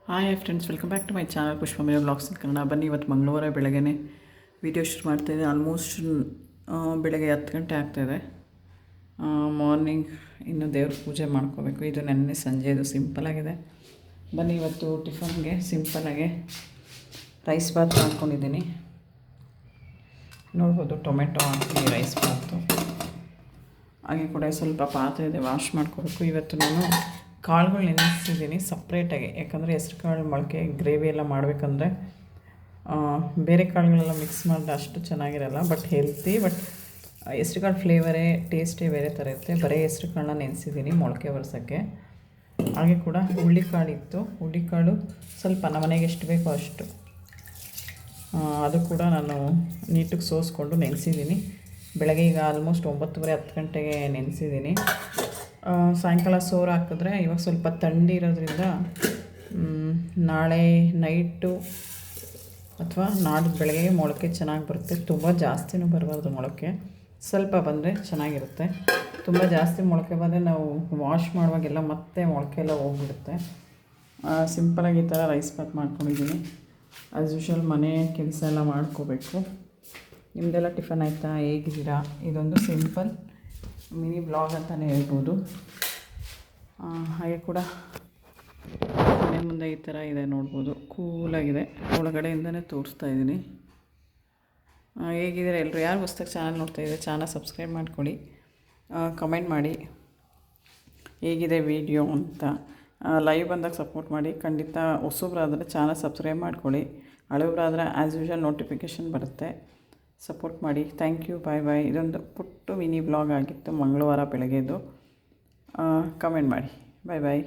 Hi friends, welcome back to my channel ಪುಷ್ಪಮೇಯ vlogs in Kannada. ಬನ್ನಿ, ಇವತ್ತು ಮಂಗಳವಾರ ಬೆಳಗ್ಗೆ ವೀಡಿಯೋ ಶೂಟ್ ಮಾಡ್ತಾಯಿದ್ದೆ. ಆಲ್ಮೋಸ್ಟ್ ಬೆಳಗ್ಗೆ 10 ಗಂಟೆ ಆಗ್ತಾಯಿದೆ. ಮಾರ್ನಿಂಗ್ ಇನ್ನು ದೇವ್ರ ಪೂಜೆ ಮಾಡ್ಕೋಬೇಕು. ಇದು ನೆನ್ನೆ ಸಂಜೆದು ಸಿಂಪಲಾಗಿದೆ. ಬನ್ನಿ, ಇವತ್ತು ಟಿಫನ್ಗೆ ಸಿಂಪಲಾಗಿ ರೈಸ್ ಬಾತ್ ಮಾಡ್ಕೊಂಡಿದ್ದೀನಿ. ನೋಡ್ಬೋದು, ಟೊಮೆಟೊ ಹಾಕಿ ರೈಸ್ ಬಾತು. ಹಾಗೆ ಕೂಡ ಸ್ವಲ್ಪ ಪಾತ್ರೆ ಇದೆ, ವಾಶ್ ಮಾಡ್ಕೋಬೇಕು. ಇವತ್ತು ನಾನು ಕಾಳುಗಳು ನೆನೆಸಿದ್ದೀನಿ ಸಪ್ರೇಟಾಗಿ, ಯಾಕಂದರೆ ಹೆಸ್ರು ಕಾಳು ಮೊಳಕೆ ಗ್ರೇವಿ ಎಲ್ಲ ಮಾಡಬೇಕಂದ್ರೆ ಬೇರೆ ಕಾಳುಗಳೆಲ್ಲ ಮಿಕ್ಸ್ ಮಾಡಿದ್ರೆ ಅಷ್ಟು ಚೆನ್ನಾಗಿರಲ್ಲ. ಬಟ್ ಹೆಲ್ತಿ, ಬಟ್ ಹೆಸ್ರು ಕಾಳು ಫ್ಲೇವರೇ ಟೇಸ್ಟೇ ಬೇರೆ ಥರ ಇರುತ್ತೆ. ಬರೀ ಹೆಸ್ರು ಕಾಳನ್ನ ನೆನೆಸಿದ್ದೀನಿ ಮೊಳಕೆ ಬರ್ಸೋಕ್ಕೆ. ಹಾಗೆ ಕೂಡ ಹುಳ್ಳಿಕಾಳು ಇತ್ತು. ಹುಳ್ಳಿಕಾಳು ಸ್ವಲ್ಪ ನಮ್ಮ ಮನೆಗೆ ಎಷ್ಟು ಬೇಕೋ ಅಷ್ಟು, ಅದು ಕೂಡ ನಾನು ನೀಟಾಗಿ ಸೋಸ್ಕೊಂಡು ನೆನೆಸಿದ್ದೀನಿ. ಬೆಳಗ್ಗೆ ಈಗ ಆಲ್ಮೋಸ್ಟ್ 9:30-10 ಗಂಟೆಗೆ ನೆನೆಸಿದ್ದೀನಿ. ಸಾಯಂಕಾಲ ಸೋರು ಹಾಕಿದ್ರೆ ಇವಾಗ ಸ್ವಲ್ಪ ಥಂಡಿ ಇರೋದ್ರಿಂದ ನಾಳೆ ನೈಟು ಅಥವಾ ನಾಡಿದ್ದು ಬೆಳಗ್ಗೆ ಮೊಳಕೆ ಚೆನ್ನಾಗಿ ಬರುತ್ತೆ. ತುಂಬ ಜಾಸ್ತಿನೂ ಬರಬಾರ್ದು ಮೊಳಕೆ, ಸ್ವಲ್ಪ ಬಂದರೆ ಚೆನ್ನಾಗಿರುತ್ತೆ. ತುಂಬ ಜಾಸ್ತಿ ಮೊಳಕೆ ಬಂದರೆ ನಾವು ವಾಶ್ ಮಾಡುವಾಗೆಲ್ಲ ಮತ್ತೆ ಮೊಳಕೆ ಎಲ್ಲ ಹೋಗ್ಬಿಡುತ್ತೆ. ಸಿಂಪಲಾಗಿ ಈ ಥರ ರೈಸ್ ಬಾತ್ ಮಾಡ್ಕೊಂಡಿದ್ದೀನಿ. ಆ್ಯಸ್ ಯೂಶ್ವಲ್ ಮನೆ ಕೆಲಸ ಎಲ್ಲ ಮಾಡ್ಕೋಬೇಕು. ನಿಮ್ಮದೆಲ್ಲ ಟಿಫನ್ ಆಯಿತಾ? ಹೇಗಿದ್ದೀರಾ? ಇದೊಂದು ಸಿಂಪಲ್ ಮಿನಿ ಬ್ಲಾಗ್ ಅಂತಲೇ ಹೇಳ್ಬೋದು. ಹಾಗೆ ಕೂಡ ಮನೆ ಮುಂದೆ ಈ ಥರ ಇದೆ, ನೋಡ್ಬೋದು, ಕೂಲಾಗಿದೆ. ಒಳಗಡೆಯಿಂದನೇ ತೋರಿಸ್ತಾ ಇದ್ದೀನಿ. ಹೇಗಿದ್ದೀರಾ ಎಲ್ಲರೂ? ಯಾರು ಹೊಸ್ದಾಗಿ ಚಾನಲ್ ನೋಡ್ತಾಯಿದ್ದಾರೆ, ಚಾನಲ್ ಸಬ್ಸ್ಕ್ರೈಬ್ ಮಾಡ್ಕೊಳ್ಳಿ, ಕಮೆಂಟ್ ಮಾಡಿ ಹೇಗಿದೆ ವಿಡಿಯೋ ಅಂತ. ಲೈವ್ ಬಂದಾಗ ಸಪೋರ್ಟ್ ಮಾಡಿ. ಖಂಡಿತ ಹೊಸಬ್ರಾದರೆ ಚಾನಲ್ ಸಬ್ಸ್ಕ್ರೈಬ್ ಮಾಡ್ಕೊಳ್ಳಿ, ಹಳಬ್ರಾದರೆ ಆ್ಯಸ್ ಯೂಶ್ವಲ್ ನೋಟಿಫಿಕೇಷನ್ ಬರುತ್ತೆ. ಸಪೋರ್ಟ್ ಮಾಡಿ. Thank you. Bye bye. ಇದೊಂದು ಪುಟ್ಟು ಮಿನಿ ಬ್ಲಾಗ್ ಆಗಿತ್ತು ಮಂಗಳವಾರ ಬೆಳಗ್ಗೆದು. ಕಮೆಂಟ್ ಮಾಡಿ. ಬಾಯ್ ಬಾಯ್.